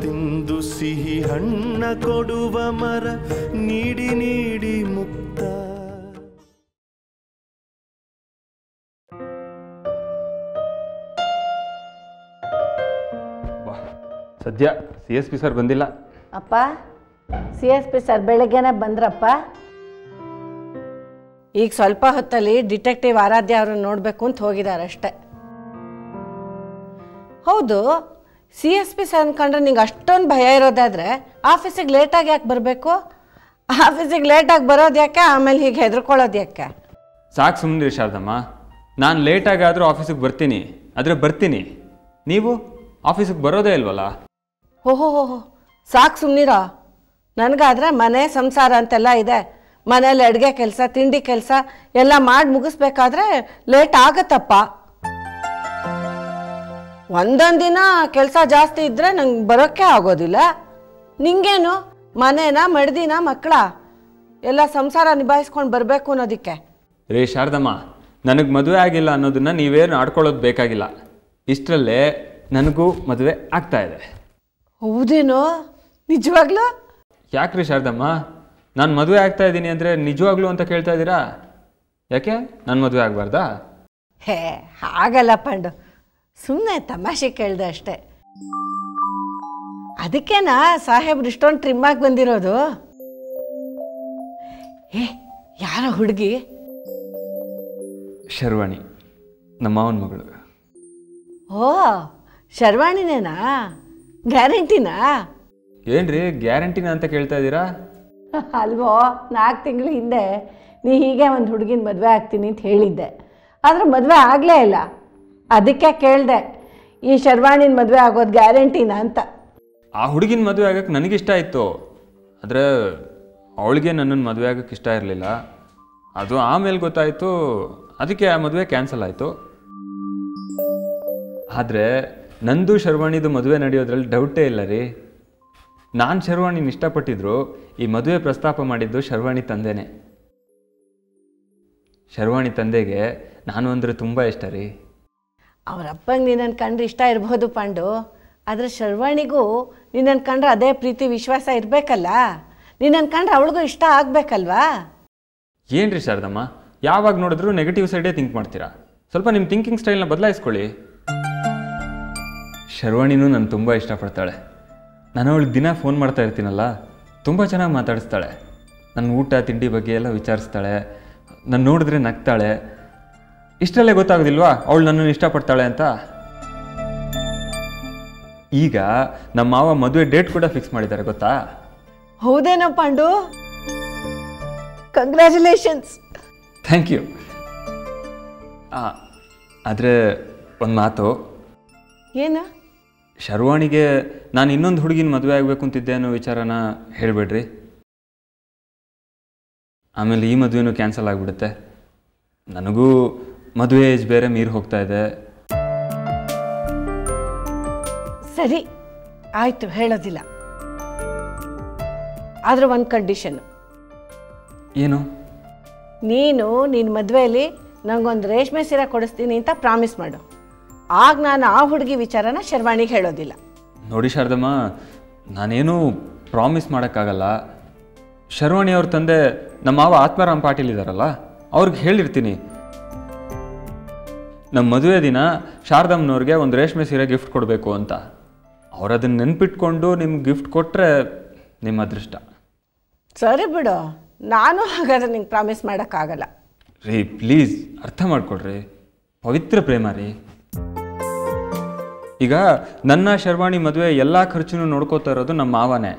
ತಿಂದು ಸಿಹಿ ಹಣ್ಣ ಕೊಡುವ ಮರ ನೀಡಿ ನೀಡಿ ಮುಕ್ತ. ಸದ್ಯ CSP ಸರ್ ಬಂದಿಲ್ಲ. ಅಪ್ಪ CSP ಸರ್ ಬೆಳಗ್ಗೆನೆ ಬಂದ್ರಪ್ಪ. ಈಗ ಸ್ವಲ್ಪ ಹೊತ್ತಲ್ಲಿ ಡಿಟೆಕ್ಟಿವ್ ಆರಾಧ್ಯ ಅವ್ರನ್ನ ನೋಡಬೇಕು ಅಂತ ಹೋಗಿದ್ದಾರೆ ಅಷ್ಟೆ. ಹೌದು, CSP ಸರ್ ಅನ್ಕೊಂಡ್ರೆ ನಿಂಗೆ ಅಷ್ಟೊಂದು ಭಯ ಇರೋದಾದ್ರೆ ಆಫೀಸಿಗೆ ಲೇಟಾಗಿ ಯಾಕೆ ಬರಬೇಕು? ಆಫೀಸಿಗೆ ಲೇಟಾಗಿ ಬರೋದು ಯಾಕೆ, ಆಮೇಲೆ ಹೀಗೆ ಹೆದರ್ಕೊಳ್ಳೋದು ಯಾಕೆ? ಸಾಕು ಸುಮ್ಮನೆ ಶಾರದಮ್ಮ, ನಾನು ಲೇಟಾಗಾದರೂ ಆಫೀಸಿಗೆ ಬರ್ತೀನಿ, ಆದರೆ ಬರ್ತೀನಿ. ನೀವು ಆಫೀಸಿಗೆ ಬರೋದೇ ಇಲ್ವಲ್ಲ? ಓಹೋ ಸಾಕು ಸುಮ್ಮನಿರೋ. ನನಗಾದ್ರೆ ಮನೆ ಸಂಸಾರ ಅಂತೆಲ್ಲ ಇದೆ. ಮನೇಲಿ ಅಡುಗೆ ಕೆಲಸ, ತಿಂಡಿ ಕೆಲಸ ಎಲ್ಲ ಮಾಡಿ ಮುಗಿಸ್ಬೇಕಾದ್ರೆ ಲೇಟ್ ಆಗತ್ತಪ್ಪ. ಒಂದೊಂದು ದಿನ ಕೆಲಸ ಜಾಸ್ತಿ ಇದ್ದರೆ ನಂಗೆ ಬರೋಕ್ಕೆ ಆಗೋದಿಲ್ಲ. ನಿಂಗೇನು ಮನೇನ ಮಡ್ದಿನ ಮಕ್ಕಳ ಎಲ್ಲ ಸಂಸಾರ ನಿಭಾಯಿಸ್ಕೊಂಡು ಬರಬೇಕು ಅನ್ನೋದಕ್ಕೆ. ರೇ ಶಾರದಮ್ಮ, ನನಗೆ ಮದುವೆ ಆಗಿಲ್ಲ ಅನ್ನೋದನ್ನ ನೀವೇನು ಆಡ್ಕೊಳ್ಳೋದು ಬೇಕಾಗಿಲ್ಲ. ಇಷ್ಟರಲ್ಲೇ ನನಗೂ ಮದುವೆ ಆಗ್ತಾ ಇದೆ. ಹೌದೇನೋ? ನಿಜವಾಗ್ಲೂ? ಯಾಕ್ರಿ ಶಾರದಮ್ಮ, ನಾನು ಮದುವೆ ಆಗ್ತಾ ಇದ್ದೀನಿ ಅಂದರೆ ನಿಜವಾಗ್ಲೂ ಅಂತ ಕೇಳ್ತಾ ಇದ್ದೀರಾ? ಯಾಕೆ ನಾನು ಮದುವೆ ಆಗಬಾರ್ದಾ? ಹೇ ಹಾಗಲ್ಲ ಪಂಡು, ಸುಮ್ಮನೆ ತಮಾಷೆ ಕೇಳಿದೆ ಅಷ್ಟೆ. ಅದಕ್ಕೇನಾ ಸಾಹೇಬ್ರು ಇಷ್ಟೊಂದು ಟ್ರಿಮ್ ಆಗಿ ಬಂದಿರೋದು? ಯಾರ ಹುಡುಗಿ? ಶರ್ವಾಣಿ, ನಮ್ಮ ಮಾವನ ಮಗಳು. ಓ ಶರ್ವಾಣಿನೇನಾ? ಗ್ಯಾರಂಟಿನಾ? ಏನ್ರಿ ಗ್ಯಾರಂಟಿನ ಅಂತ ಕೇಳ್ತಾ ಇದ್ದೀರಾ? ಅಲ್ವೋ, 4 ತಿಂಗಳ ಹಿಂದೆ ನೀ ಹೀಗೆ ಒಂದು ಹುಡುಗಿನ ಮದುವೆ ಆಗ್ತೀನಿ ಅಂತ ಹೇಳಿದ್ದೆ. ಆದರೆ ಮದುವೆ ಆಗಲೇ ಇಲ್ಲ. ಅದಕ್ಕೆ ಕೇಳಿದೆ, ಈ ಶರ್ವಾಣಿನ ಮದುವೆ ಆಗೋದು ಗ್ಯಾರಂಟಿನಾ ಅಂತ. ಆ ಹುಡುಗಿನ ಮದುವೆ ಆಗಕ್ಕೆ ನನಗಿಷ್ಟ ಇತ್ತು, ಆದರೆ ಅವಳಿಗೆ ನನ್ನನ್ನು ಮದುವೆ ಆಗಕ್ಕೆ ಇಷ್ಟ ಇರಲಿಲ್ಲ. ಅದು ಆಮೇಲೆ ಗೊತ್ತಾಯಿತು, ಅದಕ್ಕೆ ಆ ಮದುವೆ ಕ್ಯಾನ್ಸಲ್ ಆಯಿತು. ಆದರೆ ನಂದು ಶರ್ವಾಣಿದು ಮದುವೆ ನಡೆಯೋದ್ರಲ್ಲಿ ಡೌಟೇ ಇಲ್ಲ ರೀ. ನಾನು ಶರ್ವಾಣಿನ ಇಷ್ಟಪಟ್ಟಿದ್ರು ಈ ಮದುವೆ ಪ್ರಸ್ತಾಪ ಮಾಡಿದ್ದು ಶರ್ವಾಣಿ ತಂದೆನೇ. ಶರ್ವಾಣಿ ತಂದೆಗೆ ನಾನು ಅಂದರೆ ತುಂಬ ಇಷ್ಟ ರೀ. ಅವರಪ್ಪಂಗೆ ನಿನ್ನನ್ನು ಕಂಡ್ರೆ ಇಷ್ಟ ಇರ್ಬೋದು ಪಾಂಡು, ಆದರೆ ಶರ್ವಾಣಿಗೂ ನಿನ್ನನ್ನು ಕಂಡ್ರೆ ಅದೇ ಪ್ರೀತಿ ವಿಶ್ವಾಸ ಇರಬೇಕಲ್ಲ. ನಿನ್ನನ್ನು ಕಂಡ್ರೆ ಅವಳಿಗೂ ಇಷ್ಟ ಆಗಬೇಕಲ್ವಾ? ಏನ್ರಿ ಶಾರದಮ್ಮ, ಯಾವಾಗ ನೋಡಿದ್ರು ನೆಗೆಟಿವ್ ಸೈಡೇ ಥಿಂಕ್ ಮಾಡ್ತೀರಾ. ಸ್ವಲ್ಪ ನಿಮ್ಮ ಥಿಂಕಿಂಗ್ ಸ್ಟೈಲ್ನ ಬದಲಾಯಿಸ್ಕೊಳ್ಳಿ. ಶರ್ವಾಣಿನೂ ನಾನು ತುಂಬ ಇಷ್ಟಪಡ್ತಾಳೆ. ನಾನು ಅವಳಿಗೆ ದಿನ ಫೋನ್ ಮಾಡ್ತಾ ಇರ್ತೀನಲ್ಲ, ತುಂಬ ಚೆನ್ನಾಗಿ ಮಾತಾಡಿಸ್ತಾಳೆ. ನನ್ನ ಊಟ ತಿಂಡಿ ಬಗ್ಗೆ ಎಲ್ಲ ವಿಚಾರಿಸ್ತಾಳೆ. ನಾನು ನೋಡಿದ್ರೆ ನಗ್ತಾಳೆ. ಇಷ್ಟರಲ್ಲೇ ಗೊತ್ತಾಗೋದಿಲ್ವಾ ಅವಳು ನನ್ನನ್ನು ಇಷ್ಟಪಡ್ತಾಳೆ ಅಂತ? ಈಗ ನಮ್ಮ ಮಾವ ಮದುವೆ ಡೇಟ್ ಕೂಡ ಫಿಕ್ಸ್ ಮಾಡಿದ್ದಾರೆ, ಗೊತ್ತಾ? ಹೌದೇನೋ ಪಾಂಡು? ಕಂಗ್ರ್ಯಾಚುಲೇಷನ್ಸ್. Thank you. ಆದರೆ ಒಂದು ಮಾತು. ಏನು? ಶರ್ವಾಣಿಗೆ ನಾನು ಇನ್ನೊಂದು ಹುಡುಗಿನ ಮದುವೆ ಆಗಬೇಕು ಅಂತಿದ್ದೆ ಅನ್ನೋ ವಿಚಾರನ ಹೇಳಬೇಡ್ರಿ. ಆಮೇಲೆ ಈ ಮದುವೆನೂ ಕ್ಯಾನ್ಸಲ್ ಆಗಿಬಿಡುತ್ತೆ. ನನಗೂ ಮದುವೆ ಏಜ್ ಬೇರೆ ಮೀರಿ ಹೋಗ್ತಾ ಇದೆ. ಸರಿ ಆಯಿತು, ಹೇಳೋದಿಲ್ಲ. ಆದರೆ ಒಂದು ಕಂಡೀಷನ್ನು. ಏನು? ನೀನು ನಿನ್ನ ಮದುವೆಯಲ್ಲಿ ನನಗೊಂದು ರೇಷ್ಮೆ ಸೀರೆ ಕೊಡಿಸ್ತೀನಿ ಅಂತ ಪ್ರಾಮಿಸ್ ಮಾಡು. ಆಗ ನಾನು ಆ ಹುಡುಗಿ ವಿಚಾರನ ಶರ್ವಾಣಿಗೆ ಹೇಳೋದಿಲ್ಲ. ನೋಡಿ ಶಾರದಮ್ಮ, ನಾನೇನು ಪ್ರಾಮಿಸ್ ಮಾಡೋಕ್ಕಾಗಲ್ಲ. ಶರ್ವಾಣಿ ಅವ್ರ ತಂದೆ ನಮ್ಮ ಮಾವ ಆತ್ಮಾರಾಮ್ ಪಾಟೀಲ್ ಇದ್ದಾರಲ್ಲ, ಅವ್ರಿಗೆ ಹೇಳಿರ್ತೀನಿ ನಮ್ಮ ಮದುವೆ ದಿನ ಶಾರದಮ್ಮನವ್ರಿಗೆ ಒಂದು ರೇಷ್ಮೆ ಸೀರೆ ಗಿಫ್ಟ್ ಕೊಡಬೇಕು ಅಂತ. ಅವ್ರು ಅದನ್ನು ನೆನ್ಪಿಟ್ಕೊಂಡು ನಿಮ್ಗೆ ಗಿಫ್ಟ್ ಕೊಟ್ಟರೆ ನಿಮ್ಮ ಅದೃಷ್ಟ. ಸರಿ ಬಿಡು, ನಾನು ಹಾಗಾದ್ರೆ ನಿಂಗೆ ಪ್ರಾಮಿಸ್ ಮಾಡೋಕ್ಕಾಗಲ್ಲ. ರೀ ಪ್ಲೀಸ್ ಅರ್ಥ ಮಾಡ್ಕೊಡ್ರಿ, ಪವಿತ್ರ ಪ್ರೇಮ ರೀ. ಈಗ ನನ್ನ ಶರ್ವಾಣಿ ಮದುವೆ ಎಲ್ಲ ಖರ್ಚು ನೋಡ್ಕೋತಾ ಇರೋದು ನಮ್ಮ ಮಾವನೇ.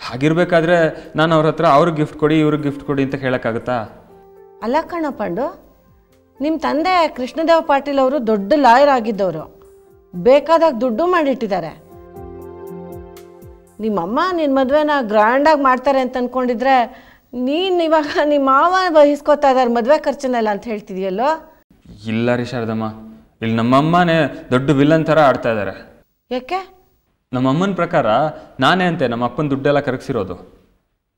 ಹಾಗಿರ್ಬೇಕಾದ್ರೆ ನಾನು ಅವ್ರ ಹತ್ರ ಅವ್ರಿಗೆ ಗಿಫ್ಟ್ ಕೊಡಿ ಇವ್ರಿಗೆ ಗಿಫ್ಟ್ ಕೊಡಿ ಅಂತ ಹೇಳೋಕ್ಕಾಗತ್ತಾ? ಅಲ್ಲ ಕಣ ಪಾಂಡು, ನಿಮ್ಮ ತಂದೆ ಕೃಷ್ಣದೇವ ಪಾಟೀಲ್ ಅವರು ದೊಡ್ಡ ಲಾಯರ್ ಆಗಿದ್ದವರು. ಬೇಕಾದಾಗ ದುಡ್ಡು ಮಾಡಿಟ್ಟಿದ್ದಾರೆ. ನಿಮ್ಮಮ್ಮ ನಿನ್ನ ಮದುವೆನ ಗ್ರ್ಯಾಂಡಾಗಿ ಮಾಡ್ತಾರೆ ಅಂತ ಅಂದ್ಕೊಂಡಿದ್ರೆ ನೀನು ಇವಾಗ ನಿಮ್ಮ ಮಾವ ವಹಿಸ್ಕೋತಾ ಇದ್ದಾರೆ ಮದುವೆ ಖರ್ಚನ್ನೆಲ್ಲ ಅಂತ ಹೇಳ್ತಿದೆಯಲ್ಲೋ? ಇಲ್ಲ ರೀ ಶಾರದಮ್ಮ, ಇಲ್ಲಿ ನಮ್ಮಮ್ಮನೇ ದೊಡ್ಡ ವಿಲನ್ ಥರ ಆಡ್ತಾ ಇದ್ದಾರೆ. ಯಾಕೆ? ನಮ್ಮಮ್ಮನ ಪ್ರಕಾರ ನಾನೇ ಅಂತೆ ನಮ್ಮ ಅಪ್ಪನ ದುಡ್ಡೆಲ್ಲ ಕರಗಿಸಿರೋದು.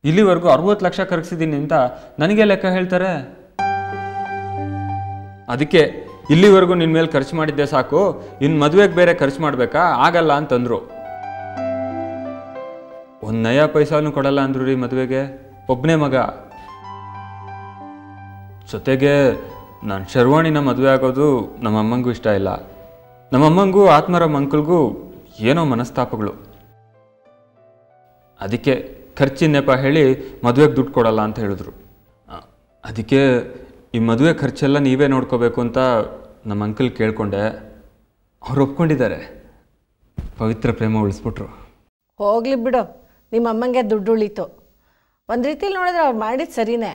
ಇಲ್ಲಿವರೆಗೂ 60 ಲಕ್ಷ ಕರಗಿಸಿದ್ದೀನಿ ಅಂತ ನನಗೆ ಲೆಕ್ಕ ಹೇಳ್ತಾರೆ. ಅದಕ್ಕೆ ಇಲ್ಲಿವರೆಗೂ ನಿನ್ನ ಮೇಲೆ ಖರ್ಚು ಮಾಡಿದ್ದೆ ಸಾಕು, ಇನ್ನು ಮದುವೆಗೆ ಬೇರೆ ಖರ್ಚು ಮಾಡಬೇಕಾ? ಆಗಲ್ಲ ಅಂತಂದರು. ಒಂದು ನಯ ಪೈಸಾನು ಕೊಡಲ್ಲ ಅಂದ್ರು ರೀ ಮದುವೆಗೆ. ಒಬ್ಬನೇ ಮಗ. ಜೊತೆಗೆ ನಾನು ಶರ್ವಾಣಿನ ಮದುವೆ ಆಗೋದು ನಮ್ಮಮ್ಮಂಗೂ ಇಷ್ಟ ಇಲ್ಲ. ನಮ್ಮಮ್ಮಂಗೂ ಆತ್ಮರಾಮ್ ಅಂಕಲ್ಗೂ ಏನೋ ಮನಸ್ತಾಪಗಳು. ಅದಕ್ಕೆ ಖರ್ಚಿನ ನೆಪ ಹೇಳಿ ಮದುವೆಗೆ ದುಡ್ಡು ಕೊಡಲ್ಲ ಅಂತ ಹೇಳಿದ್ರು. ಅದಕ್ಕೆ ಈ ಮದುವೆ ಖರ್ಚೆಲ್ಲ ನೀವೇ ನೋಡ್ಕೋಬೇಕು ಅಂತ ನಮ್ಮ ಅಂಕಲ್ ಕೇಳಿಕೊಂಡೆ. ಅವ್ರು ಒಪ್ಕೊಂಡಿದ್ದಾರೆ. ಪವಿತ್ರ ಪ್ರೇಮ ಉಳಿಸ್ಬಿಟ್ರು. ಹೋಗ್ಲಿ ಬಿಡು, ನಿಮ್ಮ ಅಮ್ಮಂಗೆ ದುಡ್ಡು ಉಳಿತು. ಒಂದು ರೀತಿಲಿ ನೋಡಿದ್ರೆ ಅವ್ರು ಮಾಡಿದ್ದು ಸರಿನೇ.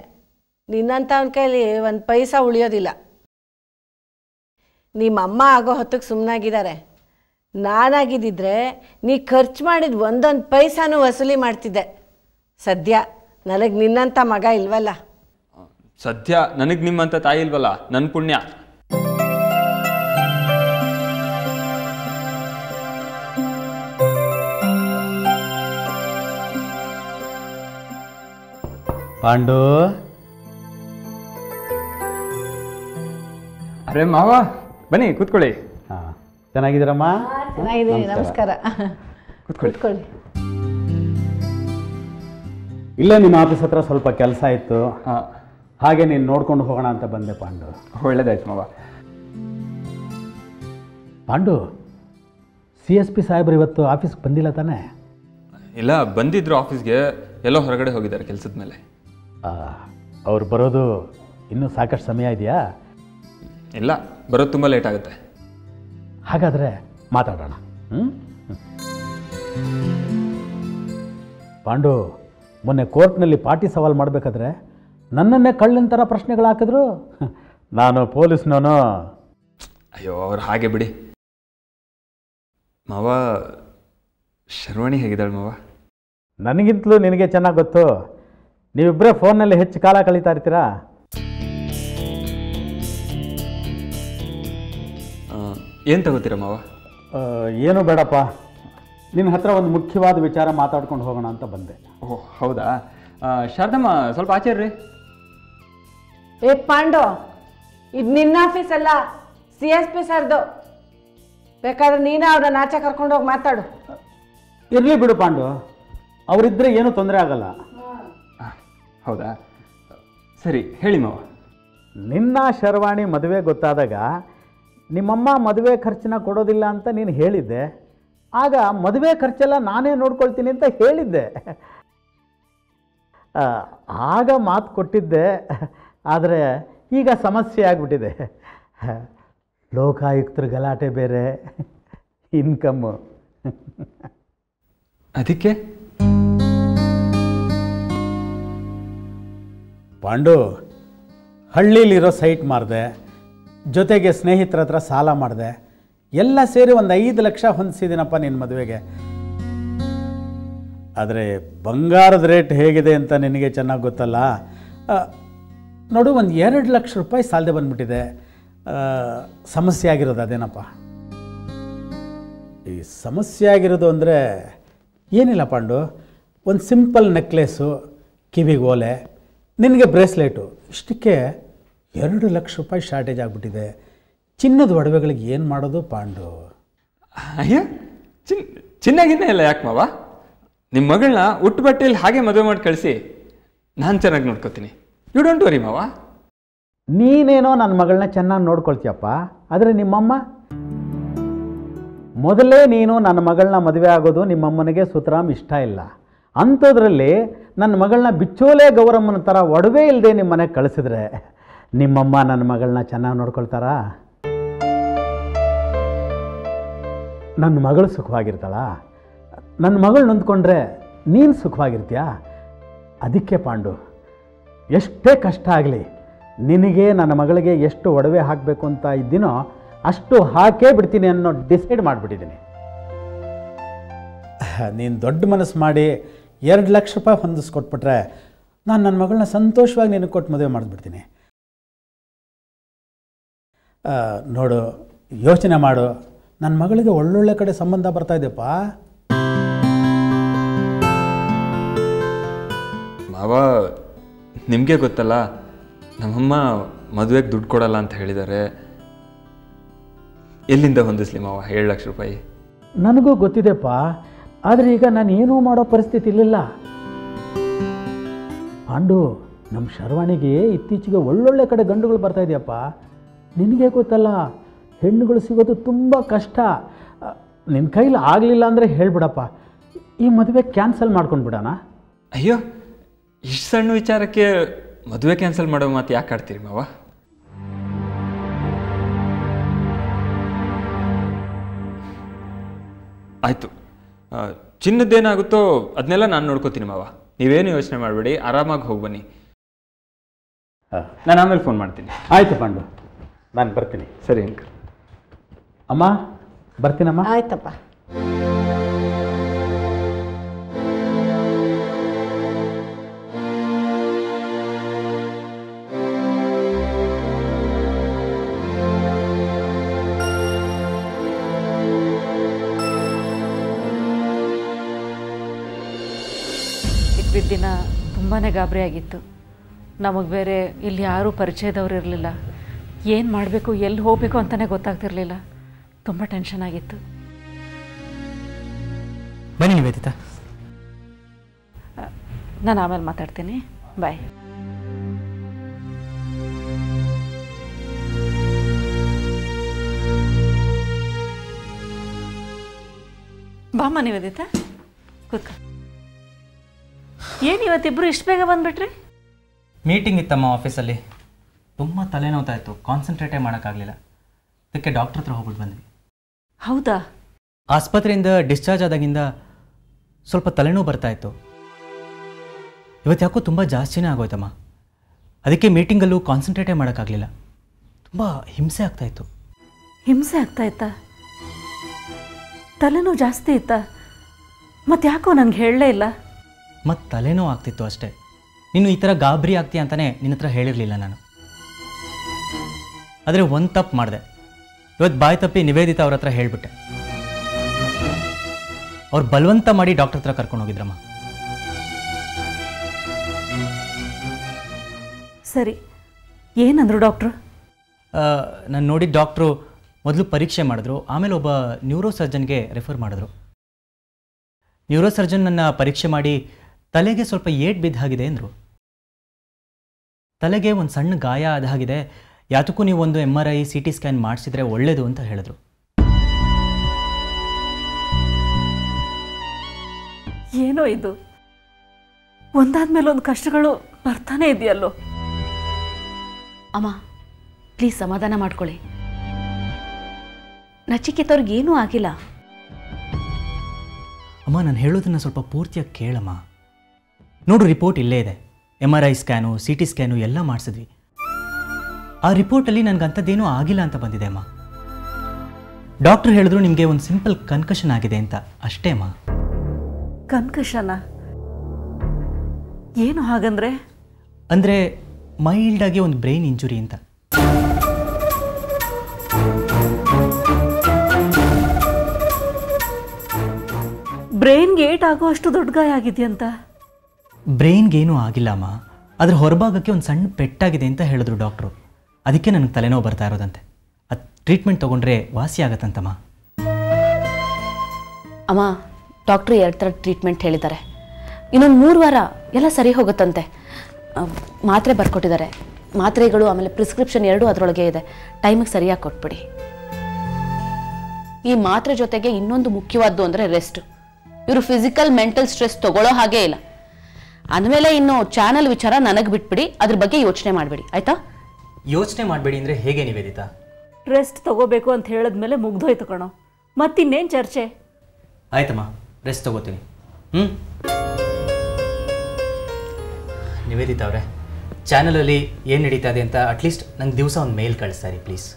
ನಿನ್ನಂತ ಅವನ ಕೈಲಿ ಒಂದು ಪೈಸಾ ಉಳಿಯೋದಿಲ್ಲ. ನಿಮ್ಮ ಅಮ್ಮ ಆಗೋ ಹೊತ್ತಿಗೆ ಸುಮ್ಮನಾಗಿದ್ದಾರೆ. ನಾನಾಗಿದ್ದಿದ್ರೆ ನೀ ಖರ್ಚು ಮಾಡಿದ ಒಂದೊಂದು ಪೈಸಾನು ವಸೂಲಿ ಮಾಡ್ತಿದ್ದೆ. ಸದ್ಯ ನನಗೆ ನಿನ್ನಂಥ ಮಗ ಇಲ್ವಲ್ಲ. ಸದ್ಯ ನನಗೆ ನಿಮ್ಮಂಥ ತಾಯಿ ಇಲ್ವಲ್ಲ, ನನ್ನ ಪುಣ್ಯ. ಪಾಂಡು, ಅರೆ ಮಾವ ಬನ್ನಿ ಕೂತ್ಕೊಳ್ಳಿ. ಹಾಂ, ಚೆನ್ನಾಗಿದ್ದೀರಮ್ಮ? ಚೆನ್ನಾಗಿದ್ದೀನಿ, ನಮಸ್ಕಾರ. ಕೂತ್ಕೊಳ್ಳಿ. ಇಲ್ಲೇ ನಿಮ್ಮ ಆಫೀಸ್ ಹತ್ರ ಸ್ವಲ್ಪ ಕೆಲಸ ಇತ್ತು, ಹಾಗೆ ನೀನು ನೋಡ್ಕೊಂಡು ಹೋಗೋಣ ಅಂತ ಬಂದೆ ಪಾಂಡು. ಒಳ್ಳೇದಾಯ್ತು ಮಾವ. ಪಾಂಡು, CSP ಸಾಹೇಬ್ರು ಇವತ್ತು ಆಫೀಸ್ಗೆ ಬಂದಿಲ್ಲ ತಾನೇ? ಇಲ್ಲ, ಬಂದಿದ್ರು ಆಫೀಸ್ಗೆ. ಎಲ್ಲೋ ಹೊರಗಡೆ ಹೋಗಿದ್ದಾರೆ ಕೆಲಸದ ಮೇಲೆ. ಅವ್ರು ಬರೋದು ಇನ್ನೂ ಸಾಕಷ್ಟು ಸಮಯ ಇದೆಯಾ? ಇಲ್ಲ, ಬರೋದು ತುಂಬ ಲೇಟ್ ಆಗುತ್ತೆ. ಹಾಗಾದರೆ ಮಾತಾಡೋಣ. ಪಾಂಡು, ಮೊನ್ನೆ ಕೋರ್ಟ್ನಲ್ಲಿ ಪಾರ್ಟಿ ಸವಾಲು ಮಾಡಬೇಕಾದ್ರೆ ನನ್ನನ್ನೇ ಕಳ್ಳನ ಥರ ಪ್ರಶ್ನೆಗಳು ಹಾಕಿದ್ರು. ನಾನು ಪೊಲೀಸ್ನವನು. ಅಯ್ಯೋ, ಅವ್ರು ಹಾಗೆ ಬಿಡಿ. ಮಾವ, ಶರ್ವಾಣಿ ಹೇಗಿದ್ದಾಳೆ ಮಾವ? ನನಗಿಂತಲೂ ನಿನಗೆ ಚೆನ್ನಾಗಿ ಗೊತ್ತು. ನೀವಿಬ್ಬರೇ ಫೋನ್ನಲ್ಲಿ ಹೆಚ್ಚು ಕಾಲ ಕಳೀತಾ ಇರ್ತೀರಾ. ಏನು ತಗೋತೀರಾ ಮಾವ? ಏನೂ ಬೇಡಪ್ಪ, ನಿನ್ನ ಹತ್ರ ಒಂದು ಮುಖ್ಯವಾದ ವಿಚಾರ ಮಾತಾಡ್ಕೊಂಡು ಹೋಗೋಣ ಅಂತ ಬಂದೆ. ಓಹ್ ಹೌದಾ? ಶಾರದಮ್ಮ ಸ್ವಲ್ಪ ಆಚೆ ರೀ. ಏ ಪಾಂಡು, ಇದು ನಿನ್ನ ಆಫೀಸ್ ಅಲ್ಲ, CSP ಸರ್ದು. ಬೇಕಾದ್ರೆ ನೀನು ಅವ್ರನ್ನ ಆಚೆ ಕರ್ಕೊಂಡೋಗಿ ಮಾತಾಡು. ಇರಲಿ ಬಿಡು ಪಾಂಡು, ಅವರಿದ್ದರೆ ಏನೂ ತೊಂದರೆ ಆಗಲ್ಲ. ಹೌದಾ? ಸರಿ, ಹೇಳಿ ಮಾವ. ನಿನ್ನ ಶರ್ವಾಣಿ ಮದುವೆ ಗೊತ್ತಾದಾಗ ನಿಮ್ಮಮ್ಮ ಮದುವೆ ಖರ್ಚನ್ನ ಕೊಡೋದಿಲ್ಲ ಅಂತ ನೀನು ಹೇಳಿದ್ದೆ. ಆಗ ಮದುವೆ ಖರ್ಚೆಲ್ಲ ನಾನೇ ನೋಡ್ಕೊಳ್ತೀನಿ ಅಂತ ಹೇಳಿದ್ದೆ. ಆಗ ಮಾತು ಕೊಟ್ಟಿದ್ದೆ. ಆದರೆ ಈಗ ಸಮಸ್ಯೆ ಆಗಿಬಿಟ್ಟಿದೆ. ಲೋಕಾಯುಕ್ತರ ಗಲಾಟೆ ಬೇರೆ, ಇನ್ಕಮ್ಮು. ಅದಕ್ಕೆ ಪಾಂಡು, ಹಳ್ಳಿಲಿರೋ ಸೈಟ್ ಮಾರಿದೆ, ಜೊತೆಗೆ ಸ್ನೇಹಿತರ ಹತ್ರ ಸಾಲ ಮಾಡಿದೆ. ಎಲ್ಲ ಸೇರಿ ಒಂದು 5 ಲಕ್ಷ ಹೊಂದಿಸಿದ್ದೀನಪ್ಪ ನಿನ್ನ ಮದುವೆಗೆ. ಆದರೆ ಬಂಗಾರದ ರೇಟ್ ಹೇಗಿದೆ ಅಂತ ನಿನಗೆ ಚೆನ್ನಾಗಿ ಗೊತ್ತಲ್ಲ. ನೋಡು, ಒಂದು 2 ಲಕ್ಷ ರೂಪಾಯಿ ಸಾಲದೆ ಬಂದ್ಬಿಟ್ಟಿದೆ. ಸಮಸ್ಯೆ ಆಗಿರೋದು ಅದೇನಪ್ಪ. ಈ ಸಮಸ್ಯೆ ಆಗಿರೋದು ಅಂದರೆ ಏನಿಲ್ಲ ಪಾಂಡು, ಒಂದು ಸಿಂಪಲ್ ನೆಕ್ಲೆಸ್ಸು, ಕಿವಿಗೆ ಓಲೆ, ನಿನಗೆ ಬ್ರೇಸ್ಲೆಟು, ಇಷ್ಟಕ್ಕೆ 2 ಲಕ್ಷ ರೂಪಾಯಿ ಶಾರ್ಟೇಜ್ ಆಗಿಬಿಟ್ಟಿದೆ. ಚಿನ್ನದ ಒಡವೆಗಳಿಗೆ ಏನು ಮಾಡೋದು ಪಾಂಡು? ಅಯ್ಯ, ಚಿನ್ನಾಗಿನ್ನೇ ಇಲ್ಲ ಯಾಕೆ ಮಾವ? ನಿಮ್ಮ ಮಗಳನ್ನ ಉಟ್ಟು ಬಟ್ಟೆಯಲ್ಲಿ ಹಾಗೆ ಮದುವೆ ಮಾಡಿ ಕಳಿಸಿ, ನಾನು ಚೆನ್ನಾಗಿ ನೋಡ್ಕೋತೀನಿ. ಯು ಡೋಂಟ್ ವರಿ ಮಾವ. ನೀನೇನೋ ನನ್ನ ಮಗಳನ್ನ ಚೆನ್ನಾಗಿ ನೋಡ್ಕೊಳ್ತೀಯಪ್ಪ, ಆದರೆ ನಿಮ್ಮಮ್ಮ ಮೊದಲೇ ನೀನು ನನ್ನ ಮಗಳನ್ನ ಮದುವೆ ಆಗೋದು ನಿಮ್ಮಮ್ಮನಿಗೆ ಸುತರಾಮ್ ಇಷ್ಟ ಇಲ್ಲ. ಅಂಥದ್ರಲ್ಲಿ ನನ್ನ ಮಗಳನ್ನ ಬಿಚ್ಚೋಲೆ ಗೌರಮ್ಮನ ಥರ ಒಡವೆ ಇಲ್ಲದೆ ನಿಮ್ಮ ಮನೆಗೆ ಕಳಿಸಿದ್ರೆ ನಿಮ್ಮಮ್ಮ ನನ್ನ ಮಗಳನ್ನ ಚೆನ್ನಾಗಿ ನೋಡ್ಕೊಳ್ತಾರಾ? ನನ್ನ ಮಗಳು ಸುಖವಾಗಿರ್ತಾಳ? ನನ್ನ ಮಗಳು ನೊಂದ್ಕೊಂಡ್ರೆ ನೀನು ಸುಖವಾಗಿರ್ತೀಯಾ? ಅದಕ್ಕೆ ಪಾಂಡು, ಎಷ್ಟೇ ಕಷ್ಟ ಆಗಲಿ ನಿನಗೆ ನನ್ನ ಮಗಳಿಗೆ ಎಷ್ಟು ಒಡವೆ ಹಾಕಬೇಕು ಅಂತ ಇದ್ದೀನೋ ಅಷ್ಟು ಹಾಕೇ ಬಿಡ್ತೀನಿ ಅನ್ನೋ ಡಿಸೈಡ್ ಮಾಡಿಬಿಟ್ಟಿದ್ದೀನಿ. ನೀನು ದೊಡ್ಡ ಮನಸ್ಸು ಮಾಡಿ 2 ಲಕ್ಷ ರೂಪಾಯಿ ಹೊಂದಿಸ್ಕೊಟ್ಬಿಟ್ರೆ ನಾನು ನನ್ನ ಮಗಳನ್ನ ಸಂತೋಷವಾಗಿ ನಿನಗೆ ಕೊಟ್ಟು ಮದುವೆ ಮಾಡಿಬಿಡ್ತೀನಿ. ನೋಡು, ಯೋಚನೆ ಮಾಡು, ನನ್ನ ಮಗಳಿಗೆ ಒಳ್ಳೊಳ್ಳೆ ಕಡೆ ಸಂಬಂಧ ಬರ್ತಾ ಇದೆಯಪ್ಪ. ಮಾವ, ನಿಮಗೆ ಗೊತ್ತಲ್ಲ, ನಮ್ಮಮ್ಮ ಮದುವೆಗೆ ದುಡ್ಡು ಕೊಡಲ್ಲ ಅಂತ ಹೇಳಿದ್ದಾರೆ. ಎಲ್ಲಿಂದ ಹೊಂದಿಸ್ಲಿ ಮಾವ 7 ಲಕ್ಷ ರೂಪಾಯಿ? ನನಗೂ ಗೊತ್ತಿದೆಪ್ಪ, ಆದರೆ ಈಗ ನಾನು ಏನೂ ಮಾಡೋ ಪರಿಸ್ಥಿತಿ ಇರಲಿಲ್ಲ. ಪಾಂಡು, ನಮ್ಮ ಶರ್ವಾಣಿಗೆ ಇತ್ತೀಚೆಗೆ ಒಳ್ಳೊಳ್ಳೆ ಕಡೆ ಗಂಡುಗಳು ಬರ್ತಾ ಇದೆಯಪ್ಪ. ನಿನಗೆ ಗೊತ್ತಲ್ಲ, ಹೆಣ್ಣುಗಳು ಸಿಗೋದು ತುಂಬ ಕಷ್ಟ. ನಿನ್ನ ಕೈಲಿ ಆಗಲಿಲ್ಲ ಅಂದರೆ ಹೇಳ್ಬಿಡಪ್ಪ, ಈ ಮದುವೆ ಕ್ಯಾನ್ಸಲ್ ಮಾಡ್ಕೊಂಡು ಬಿಡೋಣ. ಅಯ್ಯೋ, ಇಷ್ಟು ಸಣ್ಣ ವಿಚಾರಕ್ಕೆ ಮದುವೆ ಕ್ಯಾನ್ಸಲ್ ಮಾಡೋ ಮಾತು ಯಾಕೆ ಆಡ್ತೀರಿ ಮಾವ? ಆಯಿತು, ಚಿನ್ನದ್ದೇನಾಗುತ್ತೋ ಅದನ್ನೆಲ್ಲ ನಾನು ನೋಡ್ಕೋತೀನಿ ಮಾವ. ನೀವೇನು ಯೋಚನೆ ಮಾಡಬೇಡಿ, ಆರಾಮಾಗಿ ಹೋಗಿ ಬನ್ನಿ. ನಾನು ಆಮೇಲೆ ಫೋನ್ ಮಾಡ್ತೀನಿ. ಆಯಿತು ಪಾಂಡು, ನಾನು ಬರ್ತೀನಿ. ಸರಿ ಅಂಕಲ್. ಅಮ್ಮ ಬರ್ತೀನಮ್ಮ. ಆಯ್ತಪ್ಪ. ಇದ್ದ ದಿನ ತುಂಬಾ ಗಾಬರಿ ಆಗಿತ್ತು. ನಮಗೆ ಬೇರೆ ಇಲ್ಲಿ ಯಾರೂ ಪರಿಚಯದವ್ರು ಇರಲಿಲ್ಲ. ಏನು ಮಾಡಬೇಕು, ಎಲ್ಲಿ ಹೋಗಬೇಕು ಅಂತಲೇ ಗೊತ್ತಾಗ್ತಿರ್ಲಿಲ್ಲ. ತುಂಬ ಟೆನ್ಷನ್ ಆಗಿತ್ತು. ಬನ್ನಿ ನಿವೇದಿತಾ. ನಾನು ಆಮೇಲೆ ಮಾತಾಡ್ತೀನಿ. ಬಾಯ್. ಬಾಮ್ಮ ನಿವೇದಿತಾ, ಕೂತ್ಕೊ. ಏನು ಇವತ್ತಿಬ್ಬರು ಇಷ್ಟು ಬೇಗ ಬಂದುಬಿಟ್ರಿ? ಮೀಟಿಂಗ್ ಇತ್ತಮ್ಮ ಆಫೀಸಲ್ಲಿ. ತುಂಬ ತಲೆನೋವ್ತಾ ಇತ್ತು, ಕಾನ್ಸಂಟ್ರೇಟೇ ಮಾಡೋಕ್ಕಾಗಲಿಲ್ಲ. ಅದಕ್ಕೆ ಡಾಕ್ಟ್ರ್ ಹತ್ರ ಹೋಗ್ಬಿಟ್ಟು ಬಂದ್ವಿ. ಹೌದಾ? ಆಸ್ಪತ್ರೆಯಿಂದ ಡಿಸ್ಚಾರ್ಜ್ ಆದಾಗಿಂದ ಸ್ವಲ್ಪ ತಲೆನೋವು ಬರ್ತಾಯಿತ್ತು. ಇವತ್ತು ಯಾಕೋ ತುಂಬ ಜಾಸ್ತಿನೇ ಆಗೋಯ್ತಮ್ಮ. ಅದಕ್ಕೆ ಮೀಟಿಂಗಲ್ಲೂ ಕಾನ್ಸಂಟ್ರೇಟೇ ಮಾಡೋಕ್ಕಾಗಲಿಲ್ಲ. ತುಂಬ ಹಿಂಸೆ ಆಗ್ತಾಯಿತ್ತು. ಹಿಂಸೆ ಆಗ್ತಾಯಿತ್ತಾ? ತಲೆನೋವು ಜಾಸ್ತಿ ಇತ್ತಾ? ಮತ್ತು ಯಾಕೋ ನನಗೆ ಹೇಳಲೇ ಇಲ್ಲ. ಮತ್ತು ತಲೆನೋವು ಆಗ್ತಿತ್ತು ಅಷ್ಟೇ. ನೀನು ಈ ಥರ ಗಾಬರಿ ಆಗ್ತೀಯ ಅಂತಲೇ ನಿನ್ನ ಹತ್ರ ಹೇಳಿರಲಿಲ್ಲ ನಾನು. ಆದರೆ ಒಂದು ತಪ್ಪು ಮಾಡಿದೆ. ಇವತ್ತು ಬಾಯಿ ತಪ್ಪಿ ನಿವೇದಿತಾ ಅವ್ರ ಹತ್ರ ಹೇಳಿಬಿಟ್ಟೆ. ಅವ್ರು ಬಲವಂತ ಮಾಡಿ ಡಾಕ್ಟರ್ ಹತ್ರ ಕರ್ಕೊಂಡು ಹೋಗಿದ್ರಮ್ಮ. ಸರಿ, ಏನಂದ್ರು ಡಾಕ್ಟ್ರು? ನಾನು ನೋಡಿದ ಡಾಕ್ಟ್ರು ಮೊದಲು ಪರೀಕ್ಷೆ ಮಾಡಿದ್ರು, ಆಮೇಲೆ ಒಬ್ಬ ನ್ಯೂರೋ ಸರ್ಜನ್ಗೆ ರೆಫರ್ ಮಾಡಿದ್ರು. ನ್ಯೂರೋ ಸರ್ಜನ್ ನನ್ನ ಪರೀಕ್ಷೆ ಮಾಡಿ ತಲೆಗೆ ಸ್ವಲ್ಪ ಏಟ್ ಬಿದ್ದ ಹಾಗಿದೆ ಅಂದರು. ತಲೆಗೆ ಒಂದು ಸಣ್ಣ ಗಾಯ ಆದ ಹಾಗಿದೆ, ಯಾತಕ್ಕೂ ನೀವು ಒಂದು MRI CT ಸ್ಕ್ಯಾನ್ ಮಾಡಿಸಿದ್ರೆ ಒಳ್ಳೆಯದು ಅಂತ ಹೇಳಿದ್ರು. ಏನೋ ಇದು, ಒಂದಾದ್ಮೇಲೆ ಒಂದು ಕಷ್ಟಗಳು ಬರ್ತಾನೆ ಇದೆಯಲ್ಲೋ. ಅಮ್ಮ ಪ್ಲೀಸ್ ಸಮಾಧಾನ ಮಾಡ್ಕೊಳ್ಳಿ. ನಚಿಕೇತವ್ರಿಗೇನೂ ಆಗಿಲ್ಲ. ಅಮ್ಮ, ನಾನು ಹೇಳೋದನ್ನು ಸ್ವಲ್ಪ ಪೂರ್ತಿಯಾಗಿ ಕೇಳಮ್ಮ. ನೋಡು, ರಿಪೋರ್ಟ್ ಇಲ್ಲೇ ಇದೆ. MRI ಸ್ಕ್ಯಾನು CT ಸ್ಕ್ಯಾನು ಎಲ್ಲ ಮಾಡಿಸಿದ್ವಿ. ಆ ರಿಪೋರ್ಟಲ್ಲಿ ನನಗಂಥದ್ದೇನೂ ಆಗಿಲ್ಲ ಅಂತ ಬಂದಿದೆ ಅಮ್ಮ. ಡಾಕ್ಟ್ರು ಹೇಳಿದ್ರು ನಿಮಗೆ ಒಂದು ಸಿಂಪಲ್ ಕನ್ಕಷನ್ ಆಗಿದೆ ಅಂತ, ಅಷ್ಟೇ ಅಮ್ಮ. ಕನ್ಕಷನ? ಏನು ಹಾಗಂದ್ರೆ? ಅಂದರೆ ಮೈಲ್ಡಾಗಿ ಒಂದು ಬ್ರೈನ್ ಇಂಜುರಿ ಅಂತ. ಬ್ರೈನ್ಗೆ ಏಟ್ ಆಗೋ ಅಷ್ಟು ದೊಡ್ಡ ಗಾಯ ಆಗಿದೆಯಂತ? ಬ್ರೈನ್ಗೇನೂ ಆಗಿಲ್ಲ ಅಮ್ಮ, ಅದ್ರ ಹೊರಭಾಗಕ್ಕೆ ಒಂದು ಸಣ್ಣ ಪೆಟ್ಟಾಗಿದೆ ಅಂತ ಹೇಳಿದ್ರು ಡಾಕ್ಟ್ರು. ಅದಕ್ಕೆ ನನಗೆ ತಲೆನೋವು ಬರ್ತಾ ಇರೋದಂತೆ. ಅದು ಟ್ರೀಟ್ಮೆಂಟ್ ತೊಗೊಂಡ್ರೆ ವಾಸಿ ಆಗತ್ತಂತಮ್ಮ. ಅಮ್ಮ, ಡಾಕ್ಟ್ರು 2 ಥರ ಟ್ರೀಟ್ಮೆಂಟ್ ಹೇಳಿದ್ದಾರೆ. ಇನ್ನೊಂದು 3 ವಾರ ಎಲ್ಲ ಸರಿ ಹೋಗುತ್ತಂತೆ. ಮಾತ್ರೆ ಬರ್ಕೊಟ್ಟಿದ್ದಾರೆ. ಮಾತ್ರೆಗಳು ಆಮೇಲೆ ಪ್ರಿಸ್ಕ್ರಿಪ್ಷನ್ 2 ಅದರೊಳಗೆ ಇದೆ. ಟೈಮಿಗೆ ಸರಿಯಾಗಿ ಕೊಟ್ಬಿಡಿ. ಈ ಮಾತ್ರೆ ಜೊತೆಗೆ ಇನ್ನೊಂದು ಮುಖ್ಯವಾದ್ದು ಅಂದರೆ ರೆಸ್ಟ್. ಇವರು ಫಿಸಿಕಲ್ ಮೆಂಟಲ್ ಸ್ಟ್ರೆಸ್ ತಗೊಳ್ಳೋ ಹಾಗೇ ಇಲ್ಲ. ಅಂದಮೇಲೆ ಇನ್ನು ಚಾನಲ್ ವಿಚಾರ ನನಗೆ ಬಿಟ್ಬಿಡಿ, ಅದ್ರ ಬಗ್ಗೆ ಯೋಚನೆ ಮಾಡಬೇಡಿ, ಆಯ್ತಾ? ಯೋಚನೆ ಮಾಡಬೇಡಿ ಅಂದರೆ ಹೇಗೆ ನಿವೇದಿತಾ? ರೆಸ್ಟ್ ತಗೋಬೇಕು ಅಂತ ಹೇಳಿದ್ಮೇಲೆ ಮುಗ್ದೋಯ್ತು ಕಣೋ, ಮತ್ತಿನ್ನೇನು ಚರ್ಚೆ? ಆಯ್ತಮ್ಮ, ರೆಸ್ಟ್ ತಗೋತೀನಿ. ನಿವೇದಿತಾ ಅವರೇ, ಚಾನಲಲ್ಲಿ ಏನು ನಡೀತಾ ಇದೆ ಅಂತ ಅಟ್ಲೀಸ್ಟ್ ನಂಗೆ ದಿವಸ ಒಂದು ಮೇಲ್ ಕಳಿಸ್ತಾರೆ ಪ್ಲೀಸ್.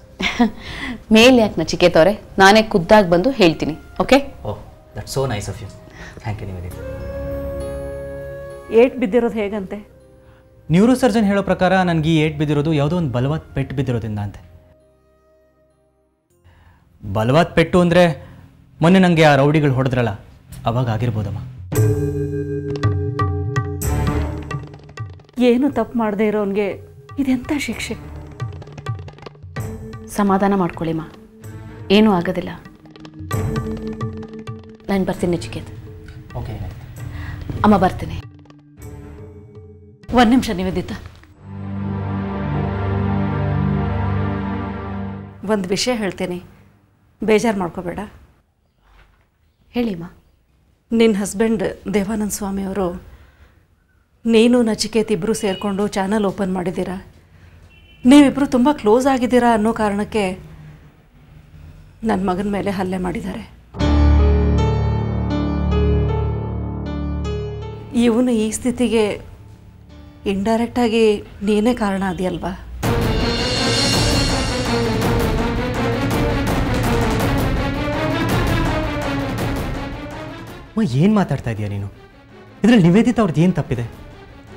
ಮೇಲ್ ಯಾಕೆ ನಚಿಕೇತವ್ರೆ, ನಾನೇ ಖುದ್ದಾಗಿ ಬಂದು ಹೇಳ್ತೀನಿ. Okay? Oh, that so nice of you. Thank you Nivedita. ಏಟ್ ಬಿದ್ದಿರೋದು ಹೇಗಂತೆ? ನ್ಯೂರೋ ಸರ್ಜನ್ ಹೇಳೋ ಪ್ರಕಾರ ನನಗೆ ಈ ಏಟ್ ಬಿದ್ದಿರೋದು ಯಾವುದೋ ಒಂದು ಬಲವಾದ ಪೆಟ್ಟು ಬಿದ್ದಿರೋದ್ರಿಂದ ಅಂತೆ. ಬಲವಾದ ಪೆಟ್ಟು ಅಂದರೆ ಮೊನ್ನೆ ನನಗೆ ಆ ರೌಡಿಗಳು ಹೊಡೆದ್ರಲ್ಲ, ಅವಾಗ ಆಗಿರ್ಬೋದಮ್ಮ. ಏನು ತಪ್ಪು ಮಾಡದೇ ಇರೋನ್ಗೆ ಇದೆಂಥ ಶಿಕ್ಷೆ? ಸಮಾಧಾನ ಮಾಡ್ಕೊಳ್ಳಿಮ್ಮ, ಏನೂ ಆಗೋದಿಲ್ಲ. ನಾನು ಬರ್ತೀನಿ ನಚಿಕೇತ್. ಅಮ್ಮ ಬರ್ತೀನಿ. ಒಂದು ನಿಮಿಷ ನಿವೇದಿತಾ, ಒಂದು ವಿಷಯ ಹೇಳ್ತೀನಿ, ಬೇಜಾರು ಮಾಡ್ಕೋಬೇಡ. ಹೇಳಿಮ್ಮ. ನಿನ್ನ ಹಸ್ಬೆಂಡ್ ದೇವಾನಂದ ಸ್ವಾಮಿಯವರು ನೀನು ನಚಿಕೇತ್ ಇಬ್ಬರು ಸೇರಿಕೊಂಡು ಚಾನಲ್ ಓಪನ್ ಮಾಡಿದ್ದೀರಾ. ನೀವಿಬ್ಬರು ತುಂಬ ಕ್ಲೋಸ್ ಆಗಿದ್ದೀರಾ ಅನ್ನೋ ಕಾರಣಕ್ಕೆ ನನ್ನ ಮಗನ ಮೇಲೆ ಹಲ್ಲೆ ಮಾಡಿದ್ದಾರೆ. ಇವನು ಈ ಸ್ಥಿತಿಗೆ ಇಂಡೈರೆಕ್ಟಾಗಿ ನೀನೇ ಕಾರಣ ಅದೆಯಲ್ವಾ? ಏನು ಮಾತಾಡ್ತಾ ಇದೀಯ ನೀನು? ಇದರಲ್ಲಿ ನಿವೇದಿತ ಅವ್ರದ್ದು ಏನು ತಪ್ಪಿದೆ?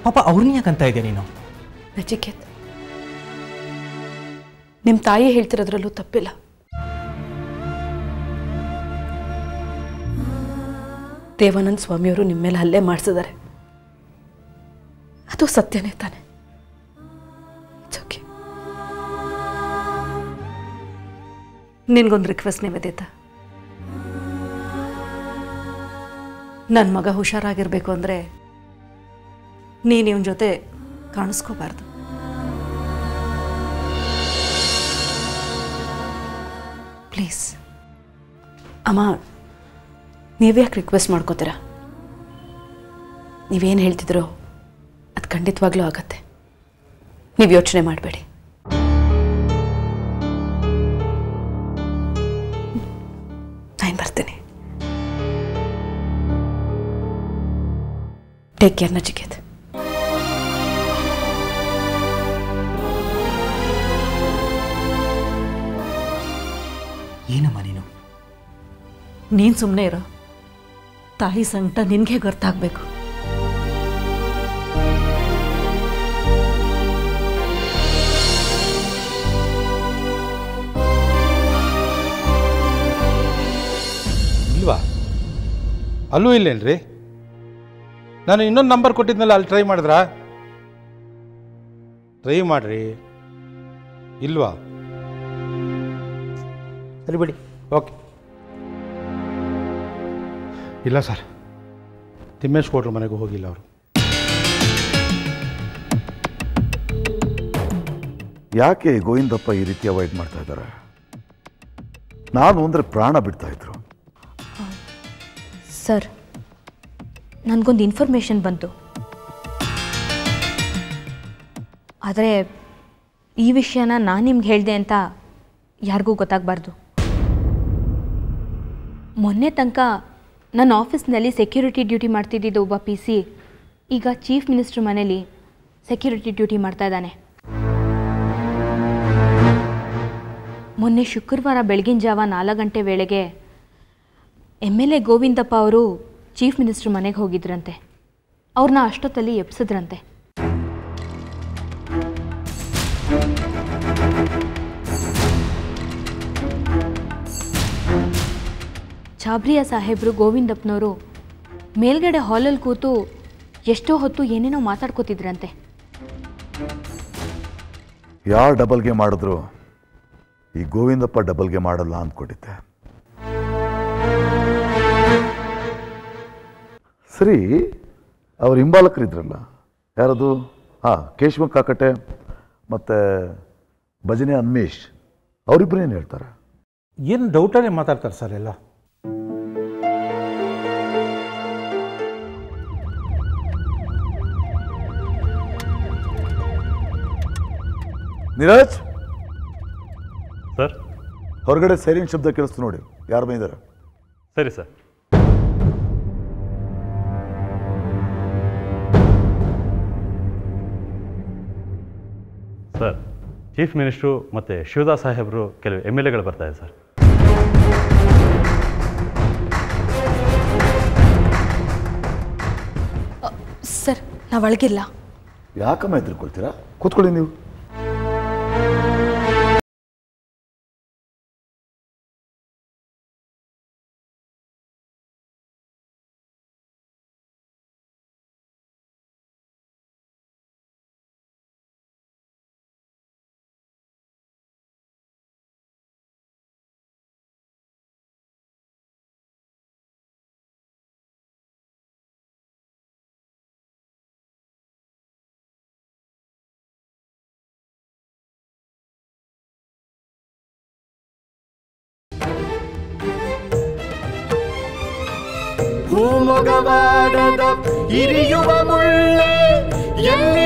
ಪಾಪ ಅವ್ರನ್ನ ಯಾಕಂತ ಇದೆಯಾ ನೀನು? ನಚಿಕೇತ್, ನಿಮ್ಮ ತಾಯಿ ಹೇಳ್ತಿರೋದ್ರಲ್ಲೂ ತಪ್ಪಿಲ್ಲ. ದೇವಾನಂದ ಸ್ವಾಮಿಯವರು ನಿಮ್ಮ ಮೇಲೆ ಹಲ್ಲೆ ಮಾಡಿಸಿದ್ದಾರೆ, ಅದು ಸತ್ಯನೇ ತಾನೆ. ನಿನ್ಗೊಂದು ರಿಕ್ವೆಸ್ಟ್ ನಿವೇದಿತಾ, ನನ್ನ ಮಗ ಹುಷಾರಾಗಿರ್ಬೇಕು ಅಂದರೆ ನೀನು ಇವನ ಜೊತೆ ಕಾಣಿಸ್ಕೋಬಾರ್ದು. ಪ್ಲೀಸ್. ಅಮ್ಮ, ನೀವ್ಯಾಕೆ ರಿಕ್ವೆಸ್ಟ್ ಮಾಡ್ಕೋತೀರಾ? ನೀವೇನು ಹೇಳ್ತಿದ್ರೋ ಅದು ಖಂಡಿತವಾಗ್ಲೂ ಆಗತ್ತೆ. ನೀವು ಯೋಚನೆ ಮಾಡಬೇಡಿ. ನಾನು ಬರ್ತೀನಿ. Take care Nachiket. ಏನಮ್ಮ ನೀನು? ನೀನು ಸುಮ್ಮನೆ ಇರೋ. ತಾಯಿ ಸಂಕಟ ನಿನಗೆ ಗೊತ್ತಾಗಬೇಕು. ಇಲ್ವಾ? ಅಲ್ಲೂ ಇಲ್ಲೇನ್ರಿ? ನಾನು ಇನ್ನೊಂದು ನಂಬರ್ ಕೊಟ್ಟಿದ್ನಲ್ಲ, ಅಲ್ಲಿ ಟ್ರೈ ಮಾಡಿದ್ರಾ? ಟ್ರೈ ಮಾಡ್ರಿ. ಇಲ್ವಾ? ಸರಿ ಬಿಡಿ, ಓಕೆ. ಇಲ್ಲ ಸರ್, ತಿಮ್ಮೇಶ್ ಕೊಟ್ರು ಮನೆಗೂ ಹೋಗಿಲ್ಲ ಅವರು. ಯಾಕೆ ಗೋವಿಂದಪ್ಪ ಈ ರೀತಿ ಅವಾಯ್ಡ್ ಮಾಡ್ತಾ ಇದ್ದಾರೆ? ನಾನು ಅಂದರೆ ಪ್ರಾಣ ಬಿಡ್ತಾ ಇದ್ರು. ಸರ್, ನನಗೊಂದು ಇನ್ಫಾರ್ಮೇಷನ್ ಬಂತು, ಆದರೆ ಈ ವಿಷಯನ ನಾನು ನಿಮ್ಗೆ ಹೇಳಿದೆ ಅಂತ ಯಾರಿಗೂ ಗೊತ್ತಾಗಬಾರ್ದು. ಮೊನ್ನೆ ತನಕ ನನ್ನ ಆಫೀಸ್ನಲ್ಲಿ ಸೆಕ್ಯೂರಿಟಿ ಡ್ಯೂಟಿ ಮಾಡ್ತಿದ್ದಿದ್ದು ಒಬ್ಬ ಪಿ ಸಿ ಈಗ ಚೀಫ್ ಮಿನಿಸ್ಟ್ರ್ ಮನೇಲಿ ಸೆಕ್ಯೂರಿಟಿ ಡ್ಯೂಟಿ ಮಾಡ್ತಾ ಇದ್ದಾನೆ. ಮೊನ್ನೆ ಶುಕ್ರವಾರ ಬೆಳಗಿನ ಜಾವ 4 ಗಂಟೆ ವೇಳೆಗೆ MLA ಗೋವಿಂದಪ್ಪ ಅವರು ಚೀಫ್ ಮಿನಿಸ್ಟ್ರ್ ಮನೆಗೆ ಹೋಗಿದ್ರಂತೆ. ಅವ್ರನ್ನ ಅಷ್ಟೊತ್ತಲ್ಲಿ ಎಬ್ಸಿದ್ರಂತೆ. ಚಾಬ್ರಿಯಾ ಸಾಹೇಬರು ಗೋವಿಂದಪ್ಪನವರು ಮೇಲ್ಗಡೆ ಹಾಲಲ್ಲಿ ಕೂತು ಎಷ್ಟೋ ಹೊತ್ತು ಏನೇನೋ ಮಾತಾಡ್ಕೋತಿದ್ರಂತೆ. ಯಾರು ಡಬಲ್ಗೆ ಮಾಡಿದ್ರು ಈ ಗೋವಿಂದಪ್ಪ ಡಬಲ್ಗೆ ಮಾಡಲ್ಲ ಅಂದ್ಕೊಂಡಿದ್ದೆ. ಸರಿ, ಅವ್ರ ಹಿಂಬಾಲಕರಿದ್ರಲ್ಲ, ಯಾರದು? ಕೇಶವ ಕಾಕಟೆ ಮತ್ತು ಭಜನೆ ಅನ್ಮೇಶ್, ಅವರಿಬ್ಬರು ಏನು ಹೇಳ್ತಾರೆ? ಏನು ಡೌಟಲ್ಲೇ ಮಾತಾಡ್ತಾರೆ ಸರ್ ಎಲ್ಲ. ನೀರಜ್ ಸರ್, ಹೊರಗಡೆ ಸೈಲೆಂಟ್ ಶಬ್ದ ಕೇಳಿಸ್ತು ನೋಡಿ, ಯಾರು ಬಂದಿದ್ದಾರೆ? ಸರಿ ಸರ್. ಸರ್, ಚೀಫ್ ಮಿನಿಸ್ಟ್ರು ಮತ್ತು ಶಿವದಾಸ್ ಸಾಹೇಬರು ಕೆಲವು MLAಗಳು ಬರ್ತಾರೆ ಸರ್. ಸರ್, ನಾವು ಒಳಗಿಲ್ಲ. ಯಾಕಮ್ಮ ಎದುರ್ಕೊಳ್ತೀರಾ? ಕೂತ್ಕೊಳ್ಳಿ ನೀವು. ಭೂಮೊಗವಾಡದ ಇರಿಯುವ ಮುಳ್ಳೆ ಎಲ್ಲಿ